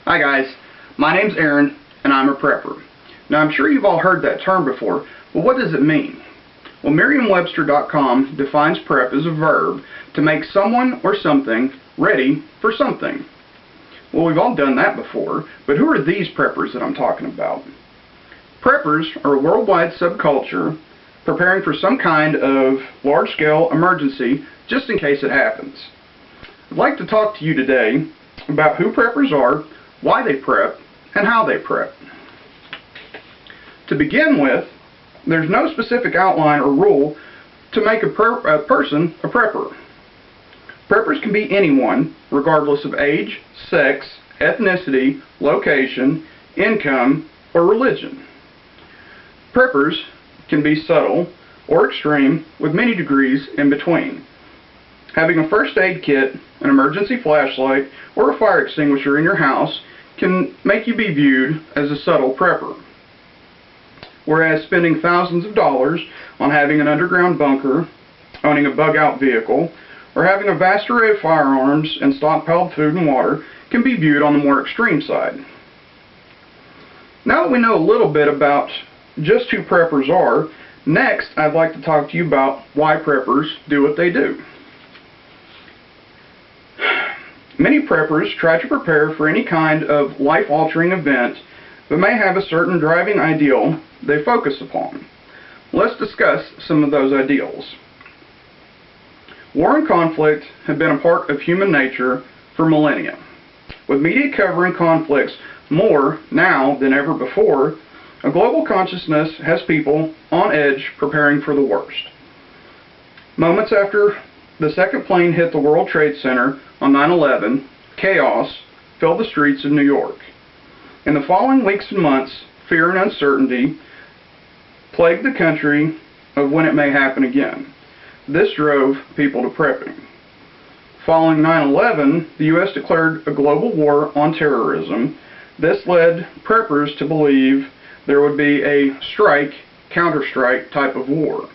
Hi guys, my name's Aaron and I'm a prepper. Now I'm sure you've all heard that term before, but what does it mean? Well, Merriam-Webster.com defines prep as a verb to make someone or something ready for something. Well, we've all done that before, but who are these preppers that I'm talking about? Preppers are a worldwide subculture preparing for some kind of large-scale emergency just in case it happens. I'd like to talk to you today about who preppers are, why they prep, and how they prep. To begin with, there's no specific outline or rule to make a person a prepper. Preppers can be anyone, regardless of age, sex, ethnicity, location, income, or religion. Preppers can be subtle or extreme with many degrees in between. Having a first aid kit, an emergency flashlight, or a fire extinguisher in your house can make you be viewed as a subtle prepper. Whereas spending thousands of dollars on having an underground bunker, owning a bug-out vehicle, or having a vast array of firearms and stockpiled food and water can be viewed on the more extreme side. Now that we know a little bit about just who preppers are, next I'd like to talk to you about why preppers do what they do. Many preppers try to prepare for any kind of life-altering event but may have a certain driving ideal they focus upon. Let's discuss some of those ideals. War and conflict have been a part of human nature for millennia. With media covering conflicts more now than ever before, a global consciousness has people on edge preparing for the worst. Moments after the second plane hit the World Trade Center on 9/11, chaos filled the streets of New York. In the following weeks and months, fear and uncertainty plagued the country of when it may happen again. This drove people to prepping. Following 9/11, the U.S. declared a global war on terrorism. This led preppers to believe there would be a strike, counter-strike type of war,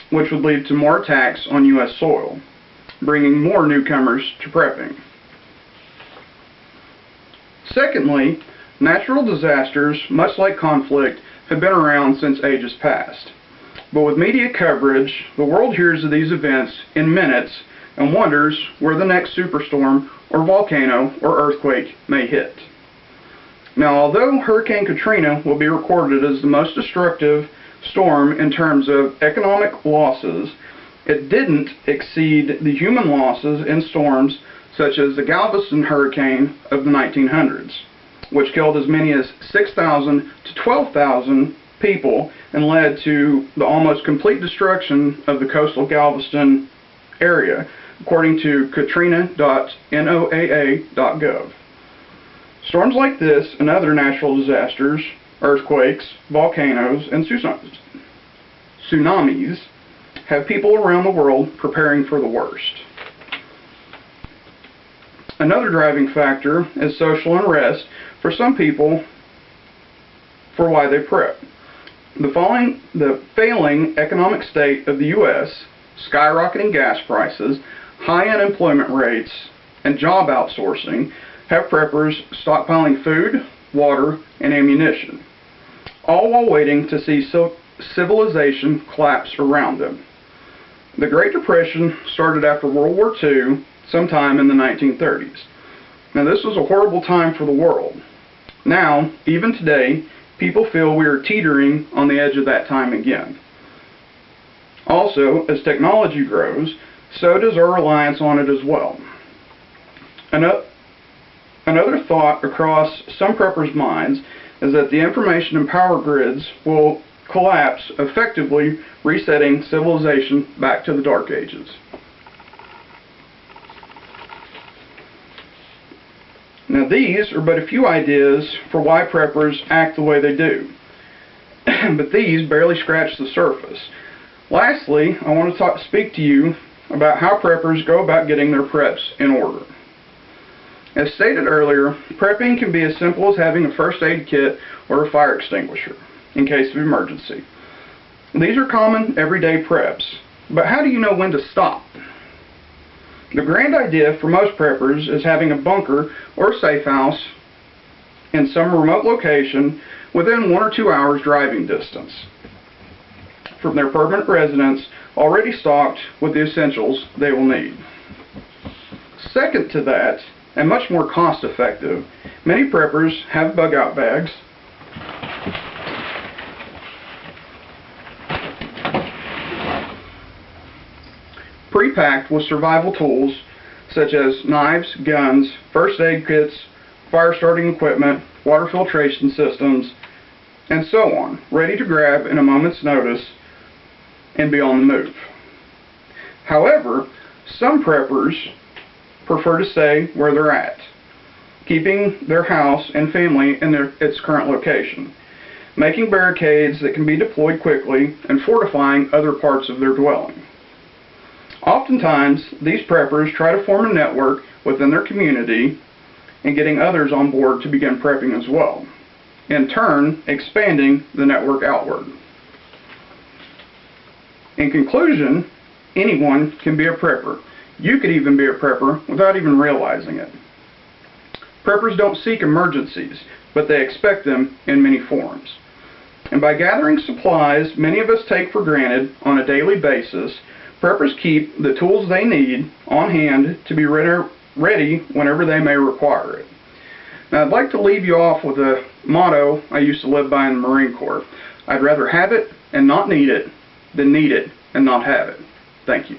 which would lead to more attacks on U.S. soil, bringing more newcomers to prepping. Secondly, natural disasters, much like conflict, have been around since ages past. But with media coverage, the world hears of these events in minutes and wonders where the next superstorm or volcano or earthquake may hit. Now, although Hurricane Katrina will be recorded as the most destructive storm in terms of economic losses, it didn't exceed the human losses in storms such as the Galveston hurricane of the 1900s, which killed as many as 6,000 to 12,000 people and led to the almost complete destruction of the coastal Galveston area, according to katrina.noaa.gov. Storms like this and other natural disasters, earthquakes, volcanoes, and tsunamis have people around the world preparing for the worst. Another driving factor is social unrest for some people for why they prep. The failing economic state of the U.S., skyrocketing gas prices, high unemployment rates, and job outsourcing have preppers stockpiling food, water, and ammunition, all while waiting to see civilization collapse around them. The Great Depression started after World War II, sometime in the 1930s. Now, this was a horrible time for the world. Now, even today, people feel we are teetering on the edge of that time again. Also, as technology grows, so does our reliance on it as well. Another thought across some preppers' minds is that the information and power grids will collapse, effectively resetting civilization back to the Dark Ages. Now, these are but a few ideas for why preppers act the way they do, but these barely scratch the surface. Lastly, I want to speak to you about how preppers go about getting their preps in order. As stated earlier, prepping can be as simple as having a first aid kit or a fire extinguisher in case of emergency. These are common everyday preps, but how do you know when to stop? The grand idea for most preppers is having a bunker or safe house in some remote location within 1 or 2 hours driving distance from their permanent residence, already stocked with the essentials they will need. Second to that, and much more cost effective, many preppers have bug out bags pre-packed with survival tools such as knives, guns, first aid kits, fire starting equipment, water filtration systems, and so on, ready to grab in a moment's notice and be on the move. However, some preppers prefer to stay where they're at, keeping their house and family in its current location, making barricades that can be deployed quickly, and fortifying other parts of their dwelling. Oftentimes, these preppers try to form a network within their community and getting others on board to begin prepping as well, in turn expanding the network outward. In conclusion, anyone can be a prepper. You could even be a prepper without even realizing it. Preppers don't seek emergencies, but they expect them in many forms. And by gathering supplies many of us take for granted on a daily basis, preppers keep the tools they need on hand to be ready whenever they may require it. Now, I'd like to leave you off with a motto I used to live by in the Marine Corps. I'd rather have it and not need it than need it and not have it. Thank you.